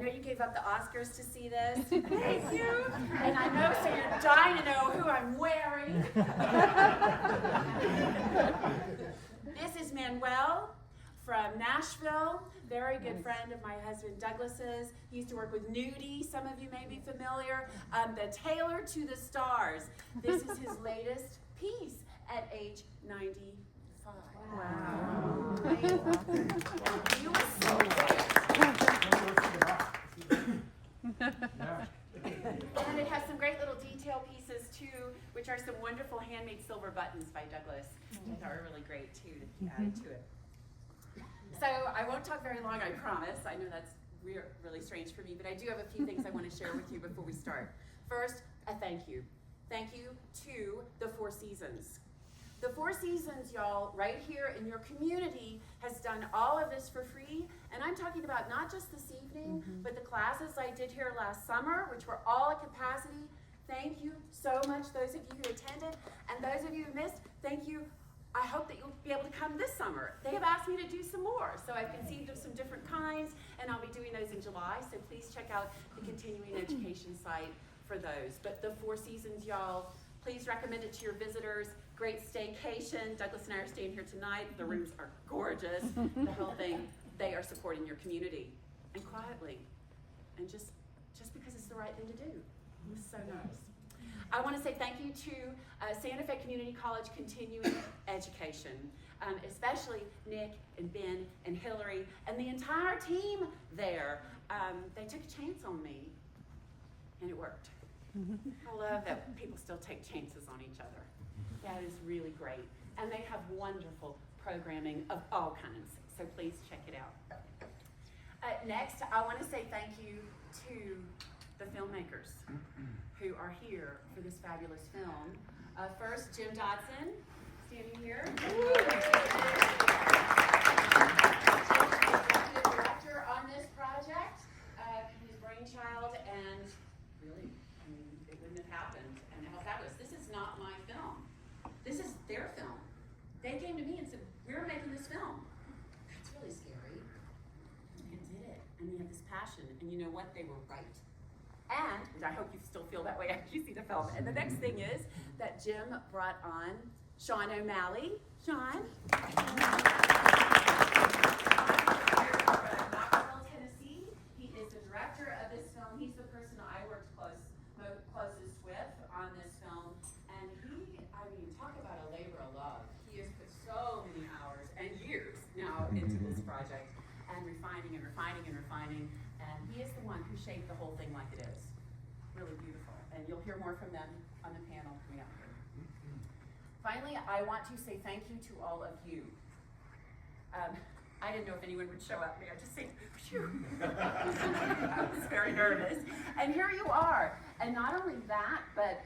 know you gave up the Oscars to see this. Thank you. And I know, so you're dying to know who I'm wearing. This is Manuel from Nashville, very good friend of my husband Douglas's. He used to work with Nudie, some of you may be familiar. The Tailor to the Stars. This is his latest piece at age 95. Wow. You were so And it has some great little detail pieces too, which are some wonderful handmade silver buttons by Douglas that are really great too to add to it. So I won't talk very long, I promise. I know that's really strange for me, but I do have a few things I want to share with you before we start. First, a thank you. Thank you to the Four Seasons. The Four Seasons, y'all, right here in your community, has done all of this for free. And I'm talking about not just this evening, but the classes I did here last summer, which were all at capacity. Thank you so much, those of you who attended. And those of you who missed, thank you. I hope that you'll be able to come this summer. They have asked me to do some more, so I've conceived of some different kinds, and I'll be doing those in July, so please check out the continuing education site for those. But the Four Seasons, y'all, please recommend it to your visitors. Great staycation. Douglas and I are staying here tonight. The rooms are gorgeous. The whole thing, they are supporting your community, and quietly, and just because it's the right thing to do. It was so nice. I want to say thank you to Santa Fe Community College Continuing Education, especially Nick and Ben and Hillary and the entire team there. They took a chance on me, and it worked. I love that people still take chances on each other. That is really great. And they have wonderful programming of all kinds, so please check it out. Next, I want to say thank you to the filmmakers who are here for this fabulous film. First, Jim Dotson, standing here. Executive director on this project. His brainchild, and really, I mean, it wouldn't have happened. And how fabulous. This is not my film. This is their film. They came to me and said, we're making this film. That's really scary. And they did it. And they have this passion. And you know what? They were right. And I hope you still feel that way after you see the film. And the next thing is that Jim brought on Sean O'Malley. Sean. Knoxville, Tennessee. He is the director of this film. He's the person I worked closest with on this film. And he, I mean, talk about a labor of love. He has put so many hours and years now into this project, and refining and refining and refining. And he is the one who shaped the whole thing like it is. Really beautiful. And you'll hear more from them on the panel coming up here. Finally, I want to say thank you to all of you. I didn't know if anyone would show up. May I just say, phew. I was very nervous. And here you are. And not only that, but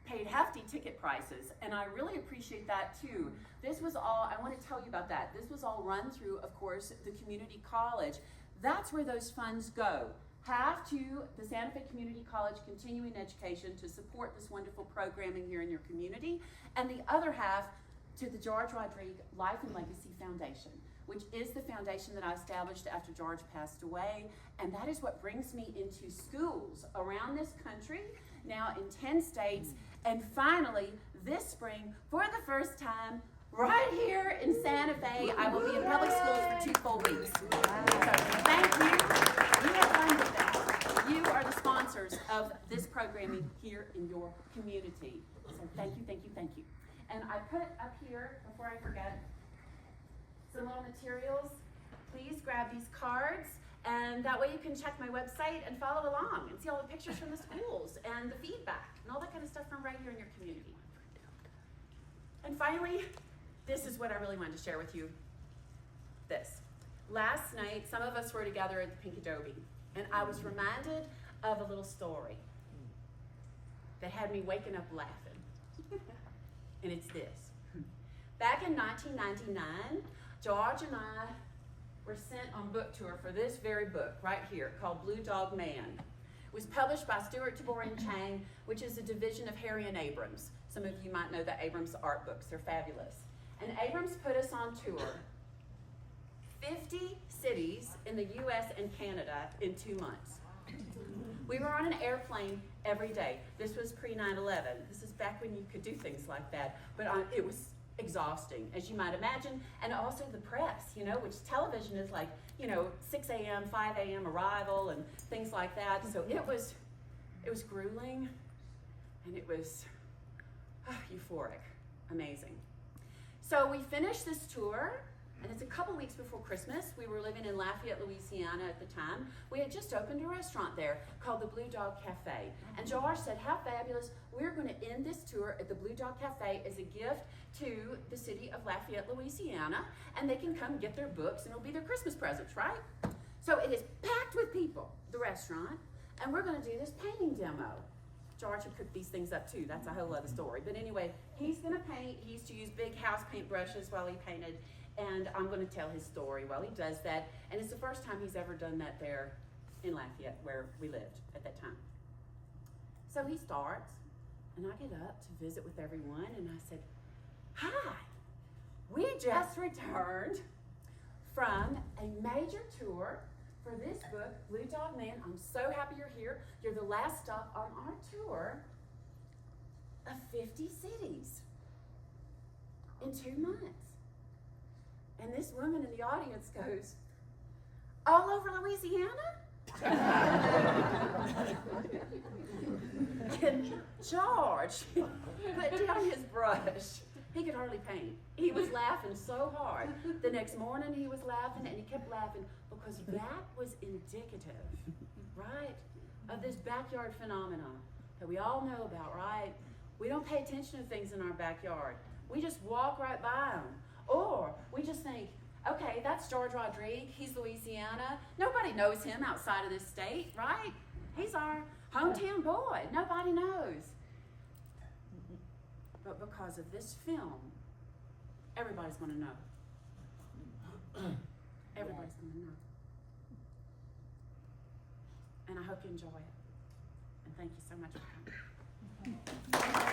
paid hefty ticket prices. And I really appreciate that too. This was all, I want to tell you about that. This was all run through, of course, the community college. That's where those funds go. Half to the Santa Fe Community College Continuing Education to support this wonderful programming here in your community, and the other half to the George Rodrigue Life and Legacy Foundation, which is the foundation that I established after George passed away, and that is what brings me into schools around this country, now in 10 states, and finally, this spring, for the first time, right here in Santa Fe, I will be in public schools for 2 full weeks. So thank you. You have funded that. You are the sponsors of this programming here in your community. So thank you, thank you, thank you. And I put up here, before I forget, some little materials. Please grab these cards, and that way you can check my website and follow along and see all the pictures from the schools and the feedback and all that kind of stuff from right here in your community. And finally, this is what I really wanted to share with you. This. Last night, some of us were together at the Pink Adobe, and I was reminded of a little story that had me waking up laughing. And it's this. Back in 1999, George and I were sent on book tour for this very book right here called Blue Dog Man. It was published by Stuart Tabor and Chang, which is a division of Harry and Abrams. Some of you might know the Abrams art books. They're fabulous. And Abrams put us on tour 50 cities in the U.S. and Canada in 2 months. We were on an airplane every day. This was pre-9/11. This is back when you could do things like that. But it was exhausting, as you might imagine. And also the press, you know, which television is like, you know, 6 a.m., 5 a.m. arrival and things like that. So it was grueling, and it was euphoric, amazing. So we finished this tour, and it's a couple weeks before Christmas. We were living in Lafayette, Louisiana at the time. We had just opened a restaurant there called the Blue Dog Cafe. And George said, how fabulous, we're going to end this tour at the Blue Dog Cafe as a gift to the city of Lafayette, Louisiana, and they can come get their books, and it'll be their Christmas presents, right? So it is packed with people, the restaurant, and we're going to do this painting demo. George had cooked these things up too. That's a whole other story. But anyway, he's going to paint. He used to use big house paint brushes while he painted, and I'm going to tell his story while he does that. And it's the first time he's ever done that there in Lafayette, where we lived at that time. So he starts, and I get up to visit with everyone, and I said, hi, we just returned from a major tour for this book, Blue Dog Man. I'm so happy you're here. You're the last stop on our tour of 50 cities in 2 months. And this woman in the audience goes, all over Louisiana? And George put down his brush. He could hardly paint. He was laughing so hard. The next morning he was laughing, and he kept laughing because that was indicative, right, of this backyard phenomenon that we all know about, right? We don't pay attention to things in our backyard. We just walk right by them. Or we just think, okay, that's George Rodrigue. He's Louisiana. Nobody knows him outside of this state, right? He's our hometown boy. Nobody knows. But because of this film, everybody's going to know. Everybody's going to know. And I hope you enjoy it. And thank you so much for coming.